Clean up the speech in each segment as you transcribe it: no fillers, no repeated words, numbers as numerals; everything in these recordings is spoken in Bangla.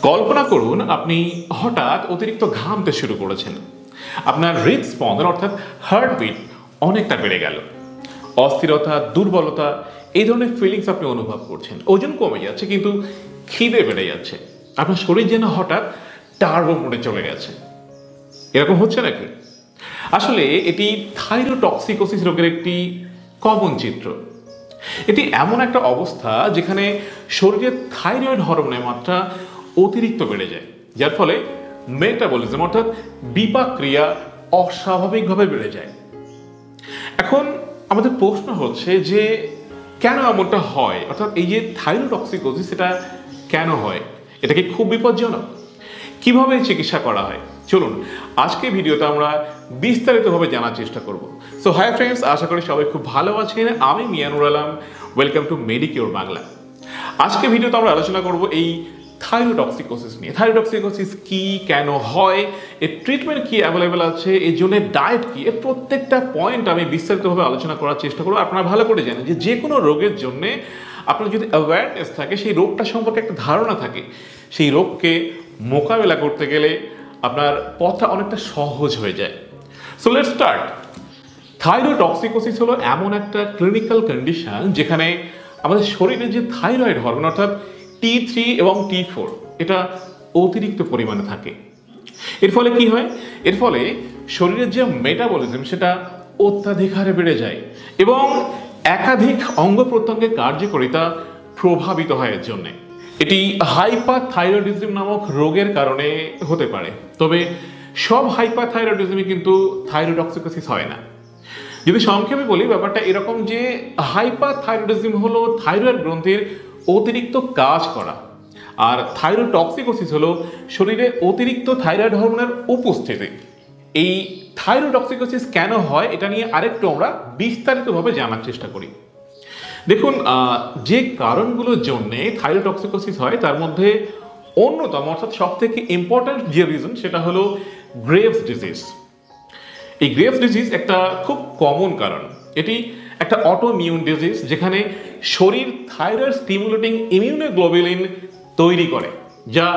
কল্পনা করুন আপনি হঠাৎ অতিরিক্ত ঘামতে শুরু করেছেন। আপনার হৃদস্পন্দন অর্থাৎ হার্টবিট অনেকটা বেড়ে গেল। অস্থিরতা, দুর্বলতা এই ধরনের ফিলিংস আপনি অনুভব করছেন। ওজন কমে যাচ্ছে কিন্তু খিদে বেড়ে যাচ্ছে। আপনার শরীর যেন হঠাৎ টার্বো মোডে চলে গেছে। এরকম হচ্ছে নাকি? আসলে এটি থাইরোটক্সিকোসিস রোগের একটি কমন চিত্র। এটি এমন একটা অবস্থা যেখানে শরীরে থাইরয়েড হরমোনের মাত্রা অতিরিক্ত বেড়ে যায়, যার ফলে মেটাবলিজম অর্থাৎ বিপাক ক্রিয়া অস্বাভাবিকভাবে বেড়ে যায়। এখন আমাদের প্রশ্ন হচ্ছে যে কেন এমনটা হয়, অর্থাৎ এই যে থাইরোটক্সিকোসিস এটা কেন হয়? এটা কি খুব বিপজ্জনক? কিভাবে চিকিৎসা করা হয়? চলুন আজকে ভিডিওতে আমরা বিস্তারিতভাবে জানার চেষ্টা করব। সো হাই ফ্রেন্ডস, আশা করি সবাই খুব ভালো আছেন। আমি Mianur Alam, welcome to pedicure Bangla. আজকে ভিডিওতে আমরা আলোচনা করব এই থাইরোটক্সিকোসিস নিয়ে। থাইরোটক্সিকোসিস কি, কেন হয়, এর ট্রিটমেন্ট কি অ্যাভেলেবেল আছে, এর জন্য ডায়েট কি, এর প্রত্যেকটা পয়েন্ট আমি বিস্তারিতভাবে আলোচনা করার চেষ্টা করব। আপনারা ভালো করে জানেন যে কোনো রোগের জন্য আপনার যদি অ্যাওয়ারনেস থাকে, সেই রোগটা সম্পর্কে একটা ধারণা থাকে, সেই রোগকে মোকাবেলা করতে গেলে আপনার পথটা অনেকটা সহজ হয়ে যায়। So let's start. থাইরোটক্সিকোসিস হলো এমন একটা ক্লিনিক্যাল কন্ডিশন যেখানে আমাদের শরীরে যে থাইরয়েড হরমোন অর্থাৎ T3 এবং T4 এটা অতিরিক্ত পরিমাণে থাকে। এর ফলে কি হয়? এর ফলে শরীরের যে মেটাবলিজম সেটা অত্যাধিক হারে বেড়ে যায় এবং একাধিক অঙ্গ প্রত্যঙ্গের কার্যকারিতা প্রভাবিত হয় এর জন্যে। এটি হাইপারথাইরয়েডিজম নামক রোগের কারণে হতে পারে। তবে সব হাইপারথাইরয়েডিজমই কিন্তু থাইরোটক্সিকোসিস হয় না। যদি সংক্ষেপে বলি, ব্যাপারটা এরকম যে হাইপারথাইরয়েডিজম হলো থাইরয়েড গ্রন্থির অতিরিক্ত কাজ করা, আর থাইরোটক্সিকোসিস হলো শরীরে অতিরিক্ত থাইরয়েড হরমোনের উপস্থিতি। এই থাইরোটক্সিকোসিস কেন হয় এটা নিয়ে আরেকটু আমরা বিস্তারিতভাবে জানার চেষ্টা করি। দেখুন, যে কারণগুলোর জন্যে থাইরোটক্সিকোসিস হয় তার মধ্যে অন্যতম অর্থাৎ সব থেকে ইম্পর্ট্যান্ট যে রিজন সেটা হলো গ্রেভস ডিজিজ। এই গ্রেভস ডিজিজ একটা খুব কমন কারণ। এটি একটা অটোইমিউন ডিজিজ যেখানে শরীর থাইরয়েড স্টিমুলেটিং ইমিউনোগ্লোবুলিন তৈরি করে, যা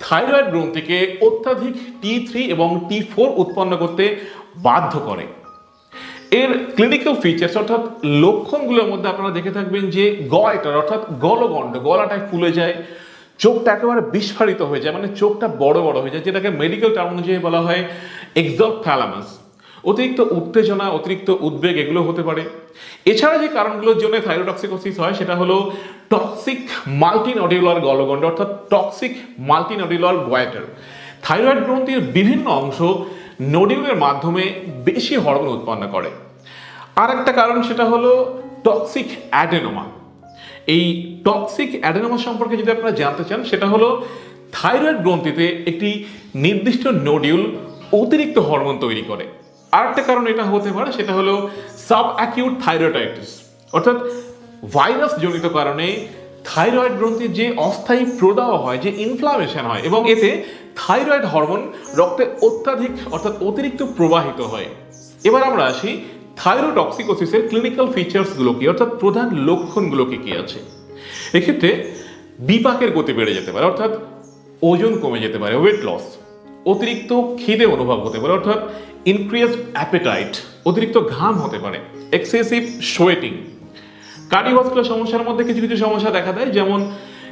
থাইরয়েড গ্রন্থিকে অত্যাধিক T3 এবং T4 উৎপন্ন করতে বাধ্য করে। এর ক্লিনিক্যাল ফিচার্স অর্থাৎ লক্ষণগুলোর মধ্যে আপনারা দেখে থাকবেন যে গয়টার অর্থাৎ গলগণ্ড, গলাটায় ফুলে যায়, চোখটা একেবারে বিস্ফারিত হয়ে যায়, মানে চোখটা বড় বড় হয়ে যায়, যেটাকে মেডিকেল টার্ম অনুযায়ী বলা হয় এক্সোথ্যালামাস। অতিরিক্ত উত্তেজনা, অতিরিক্ত উদ্বেগ এগুলো হতে পারে। এছাড়া যে কারণগুলোর জন্য থাইরোটক্সিকোসিস হয় সেটা হলো টক্সিক মাল্টিনোডিউলার গলগণ্ড অর্থাৎ টক্সিক মাল্টিনোডিউলার গয়টার। থাইরয়েড গ্রন্থির বিভিন্ন অংশ নোডিউলের মাধ্যমে বেশি হরমোন উৎপন্ন করে। আর একটা কারণ সেটা হলো টক্সিক অ্যাডেনোমা। এই টক্সিক অ্যাডেনোমা সম্পর্কে যদি আপনারা জানতে চান, সেটা হলো থাইরয়েড গ্রন্থিতে একটি নির্দিষ্ট নোডিউল অতিরিক্ত হরমোন তৈরি করে। আর একটা কারণ এটা হতে পারে, সেটা হলো সাব অ্যাকিউট থাইরয়েডাইটিস অর্থাৎ ভাইরাস জনিত কারণে থাইরয়েড গ্রন্থির যে অস্থায়ী প্রদাহ হয়, যে ইনফ্লামেশন হয় এবং এতে থাইরয়েড হরমোন রক্তে অত্যাধিক অর্থাৎ অতিরিক্ত প্রবাহিত হয়। এবার আমরা আসি থাইরোটক্সিকোসিসের ক্লিনিক্যাল ফিচার্সগুলো কি, অর্থাৎ প্রধান লক্ষণগুলো কি আছে। এক্ষেত্রে বিপাকের গতি বেড়ে যেতে পারে অর্থাৎ ওজন কমে যেতে পারে, ওয়েট লস, অতিরিক্ত খিদে অনুভব হতে পারে অর্থাৎ ইনক্রিজড অ্যাপেটাইট, অতিরিক্ত ঘাম হতে পারে, এক্সেসিভ সোয়েটিং। কার্ডিওভাস্কুলার সমস্যার মধ্যে কিছু কিছু সমস্যা দেখা দেয়, যেমন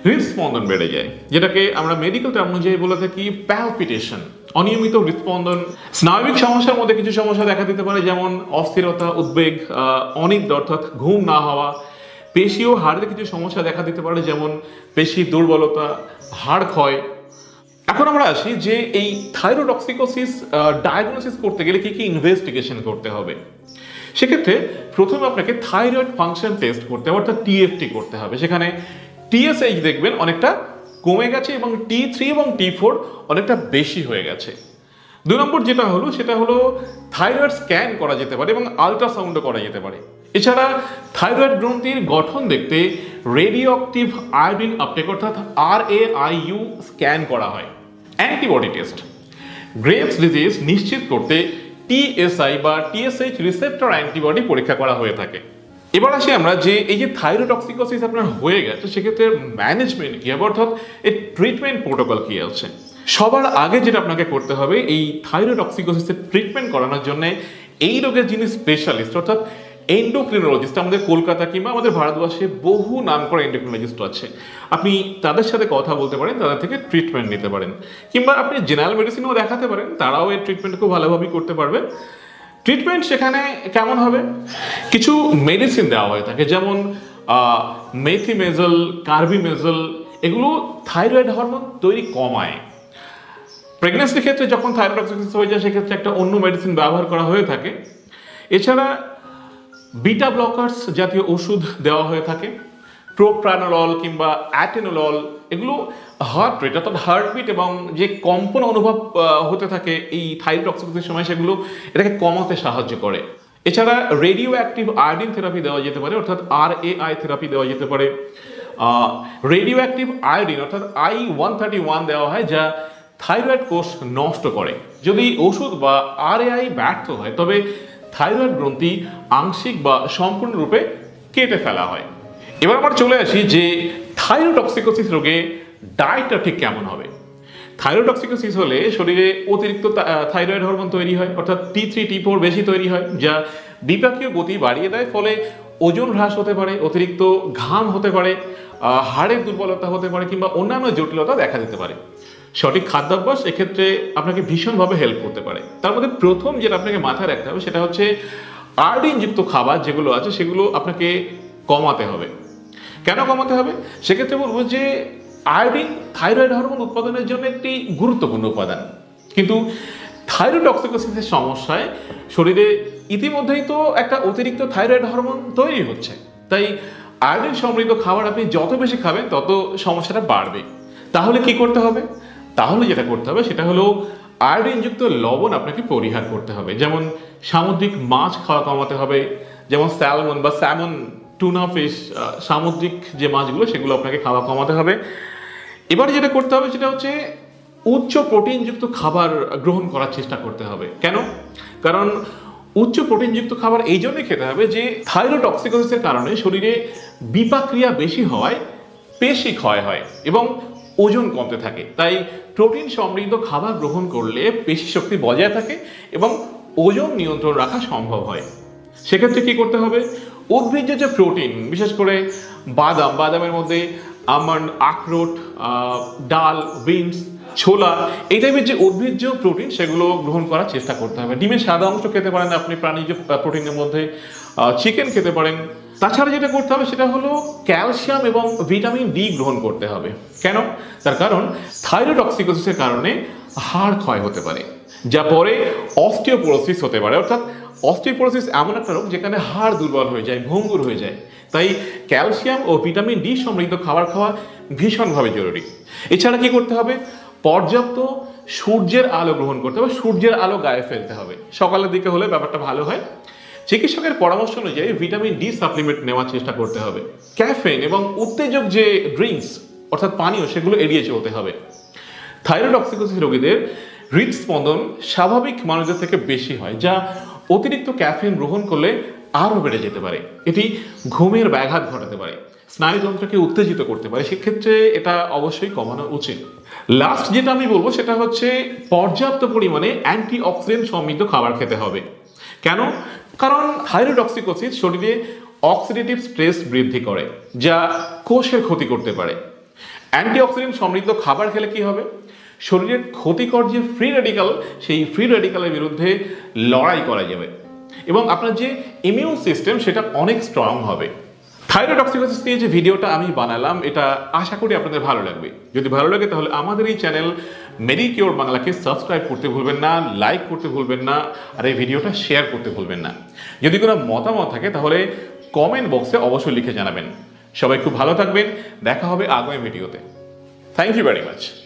হৃদস্পন্দন বেড়ে যায়, যেটাকে আমরা মেডিকেল টার্ম অনুযায়ী বলে থাকি প্যালপিটেশন, অনিয়মিত হৃদস্পন্দন। স্নায়বিক সমস্যার মধ্যে কিছু সমস্যা দেখা দিতে পারে, যেমন অস্থিরতা, উদ্বেগ, অনিদ্রা অর্থাৎ ঘুম না হওয়া। পেশি ও হাড়ের কিছু সমস্যা দেখা দিতে পারে, যেমন পেশি দুর্বলতা, হাড় ক্ষয়। এখন আমরা আসি যে এই থাইরোটক্সিকোসিস ডায়াগনোসিস করতে গেলে কি কি ইনভেস্টিগেশন করতে হবে। সেক্ষেত্রে প্রথমে আপনাকে থাইরয়েড ফাংশন টেস্ট করতে হবে অর্থাৎ TFT করতে হবে। সেখানে TSH দেখবেন অনেকটা কমে গেছে এবং T3 এবং T4 অনেকটা বেশি হয়ে গেছে। 2 নম্বর যেটা হলো সেটা হলো থাইরয়েড স্ক্যান করা যেতে পারে এবং আলট্রাসাউন্ডও করা যেতে পারে। এছাড়া থাইরয়েড গ্রন্থির গঠন দেখতে রেডিও অ্যাক্টিভ আয়োডিন আপটেক অর্থাৎ RAIU স্ক্যান করা হয়। অ্যান্টিবডি টেস্ট, গ্রেভস ডিজিজ নিশ্চিত করতে TSI বা TSH রিসেপ্টর অ্যান্টিবডি পরীক্ষা করা হয়ে থাকে। এবার আসি আমরা যে এই যে থাইরোটক্সিকোসিস আপনার হয়ে গেছে সেক্ষেত্রে ম্যানেজমেন্ট কি হবে, অর্থাৎ এই ট্রিটমেন্ট প্রোটোকল কি আছে। সবার আগে যেটা আপনাকে করতে হবে এই থাইরোটক্সিকোসিসের ট্রিটমেন্ট করানোর জন্য এই রোগের যিনি স্পেশালিস্ট অর্থাৎ এন্ডোক্রিনোলজিস্ট, আমাদের কলকাতা কিংবা আমাদের ভারতবর্ষে বহু নাম করা এন্ডোক্রিনোলজিস্ট আছে, আপনি তাদের সাথে কথা বলতে পারেন, তাদের থেকে ট্রিটমেন্ট নিতে পারেন, কিংবা আপনি জেনারেল মেডিসিনও দেখাতে পারেন, তারাও এই ট্রিটমেন্ট খুব ভালোভাবেই করতে পারবে। ট্রিটমেন্ট সেখানে কেমন হবে, কিছু মেডিসিন দেওয়া হয়ে থাকে যেমন মেথিমেজল, কার্বিমেজল, এগুলো থাইরয়েড হরমোন তৈরি কমায়। প্রেগনেন্সির ক্ষেত্রে যখন থাইরয়েডক্সিকোসিস হয়ে যায় সেক্ষেত্রে একটা অন্য মেডিসিন ব্যবহার করা হয়ে থাকে। এছাড়া বিটা ব্লকার্স জাতীয় ওষুধ দেওয়া হয়ে থাকে, প্রোপ্রানোলল কিংবা অ্যাটেনোলল, এগুলো হার্ট রেট অর্থাৎ হার্টবিট এবং যে কম্পন অনুভব হতে থাকে এই থাইরয়েডক্সিকোসিসের সময় সেগুলো এটাকে কমাতে সাহায্য করে। এছাড়া রেডিও অ্যাক্টিভ আয়োডিন থেরাপি দেওয়া যেতে পারে অর্থাৎ RAI থেরাপি দেওয়া যেতে পারে। রেডিও অ্যাক্টিভ আয়োডিন অর্থাৎ I-131 দেওয়া হয় যা থাইরয়েড কোষ নষ্ট করে। যদি ওষুধ বা RAI ব্যর্থ হয় তবে থাইরয়েড গ্রন্থি আংশিক বা সম্পূর্ণরূপে কেটে ফেলা হয়। এবার আবার চলে আসি যে থাইরোটক্সিকোসিস রোগে ডায়েটটা ঠিক কেমন হবে। থাইরোটক্সিকোসিস হলে শরীরে অতিরিক্ত থাইরয়েড হরমোন তৈরি হয় অর্থাৎ T3 T4 বেশি তৈরি হয় যা বিপাকীয় গতি বাড়িয়ে দেয়, ফলে ওজন হ্রাস হতে পারে, অতিরিক্ত ঘাম হতে পারে, হাড়ের দুর্বলতা হতে পারে কিংবা অন্যান্য জটিলতা দেখা দিতে পারে। সঠিক খাদ্যাভ্যাস এক্ষেত্রে আপনাকে ভীষণভাবে হেল্প করতে পারে। তার মধ্যে প্রথম যেটা আপনাকে মাথায় রাখতে হবে সেটা হচ্ছে আয়োডিনযুক্ত খাবার যেগুলো আছে সেগুলো আপনাকে কমাতে হবে। কেন কমাতে হবে সেক্ষেত্রে বলবো যে আয়োডিন থাইরয়েড হরমোন উৎপাদনের জন্য একটি গুরুত্বপূর্ণ উপাদান, কিন্তু থাইরোটক্সিকোসিসের সমস্যায় শরীরে ইতিমধ্যেই তো একটা অতিরিক্ত থাইরয়েড হরমোন তৈরি হচ্ছে, তাই আয়োডিন সমৃদ্ধ খাবার আপনি যত বেশি খাবেন তত সমস্যাটা বাড়বে। তাহলে কি করতে হবে, তাহলে যেটা করতে হবে সেটা হলো আয়োডিনযুক্ত লবণ আপনাকে পরিহার করতে হবে, যেমন সামুদ্রিক মাছ খাওয়া কমাতে হবে, যেমন স্যালমন বা স্যামন, টুনা ফিশ, সামুদ্রিক যে মাছগুলো সেগুলো আপনাকে খাওয়া কমাতে হবে। এবার যেটা করতে হবে সেটা হচ্ছে উচ্চ প্রোটিনযুক্ত খাবার গ্রহণ করার চেষ্টা করতে হবে। কেন, কারণ উচ্চ প্রোটিনযুক্ত খাবার এই জন্যই খেতে হবে যে থাইরোটক্সিকোসিসের কারণে শরীরে বিপাক্রিয়া বেশি হওয়ায় পেশি ক্ষয় হয় এবং ওজন কমতে থাকে, তাই প্রোটিন সমৃদ্ধ খাবার গ্রহণ করলে পেশি শক্তি বজায় থাকে এবং ওজন নিয়ন্ত্রণ রাখা সম্ভব হয়। সেক্ষেত্রে কি করতে হবে, উদ্ভিজ্জ যে প্রোটিন, বিশেষ করে বাদামের মধ্যে আমন্ড, আখরোট, ডাল, বিনস, ছোলা, এই টাইপের যে উদ্ভিজ্জ প্রোটিন সেগুলো গ্রহণ করার চেষ্টা করতে হবে। ডিমের সাদা অংশ খেতে পারেন আপনি, প্রাণীজ প্রোটিনের মধ্যে চিকেন খেতে পারেন। তাছাড়া যেটা করতে হবে সেটা হলো ক্যালসিয়াম এবং ভিটামিন ডি গ্রহণ করতে হবে। কেন, তার কারণ থাইরোটক্সিকোসিসের কারণে হাড় ক্ষয় হতে পারে, যা পরে অস্টিওপোরোসিস হতে পারে। অর্থাৎ অস্টিওপোরোসিস এমন একটা রোগ যেখানে হাড় দুর্বল হয়ে যায়, ভঙ্গুর হয়ে যায়, তাই ক্যালসিয়াম ও ভিটামিন ডি সমৃদ্ধ খাবার খাওয়া ভীষণভাবে জরুরি। এছাড়া কি করতে হবে, পর্যাপ্ত সূর্যের আলো গ্রহণ করতে হবে, সূর্যের আলো গায়ে ফেলতে হবে। সকালের দিকে হলে ব্যাপারটা ভালো হয়। চিকিৎসকের পরামর্শ অনুযায়ী ভিটামিন ডি সাপ্লিমেন্ট নেওয়ার চেষ্টা করতে হবে। ক্যাফেইন এবং উত্তেজক যে ড্রিঙ্কস অর্থাৎ পানীয় সেগুলো এড়িয়ে চলতে হবে। থাইরোটক্সিকোসিস রোগীদের হৃদস্পন্দন স্বাভাবিক মানুষদের থেকে বেশি হয়, যা অতিরিক্ত ক্যাফেইন গ্রহণ করলে আরও বেড়ে যেতে পারে। এটি ঘুমের ব্যাঘাত ঘটাতে পারে, স্নায়ুতন্ত্রকে উত্তেজিত করতে পারে, সেক্ষেত্রে এটা অবশ্যই কমানো উচিত। লাস্ট যেটা আমি বলবো সেটা হচ্ছে পর্যাপ্ত পরিমাণে অ্যান্টিঅক্সিডেন্ট সমৃদ্ধ খাবার খেতে হবে। কেন, কারণ থাইরোটক্সিকোসিস শরীরে অক্সিডেটিভ স্ট্রেস বৃদ্ধি করে, যা কোষের ক্ষতি করতে পারে। অ্যান্টিঅক্সিডেন্ট সমৃদ্ধ খাবার খেলে কি হবে, শরীরের ক্ষতিকর যে ফ্রি রেডিক্যাল, সেই ফ্রি রেডিক্যালের বিরুদ্ধে লড়াই করা যাবে এবং আপনার যে ইমিউন সিস্টেম সেটা অনেক স্ট্রং হবে। থাইরোটক্সিকোসিস নিয়ে যে ভিডিওটা আমি বানালাম এটা আশা করি আপনাদের ভালো লাগবে। যদি ভালো লাগে তাহলে আমাদের এই চ্যানেল মেডিকিওর বাংলাকে সাবস্ক্রাইব করতে ভুলবেন না, লাইক করতে ভুলবেন না, আর এই ভিডিওটা শেয়ার করতে ভুলবেন না। যদি কোনো মতামত থাকে তাহলে কমেন্ট বক্সে অবশ্যই লিখে জানাবেন। সবাই খুব ভালো থাকবেন, দেখা হবে আগামী ভিডিওতে। Thank you very much.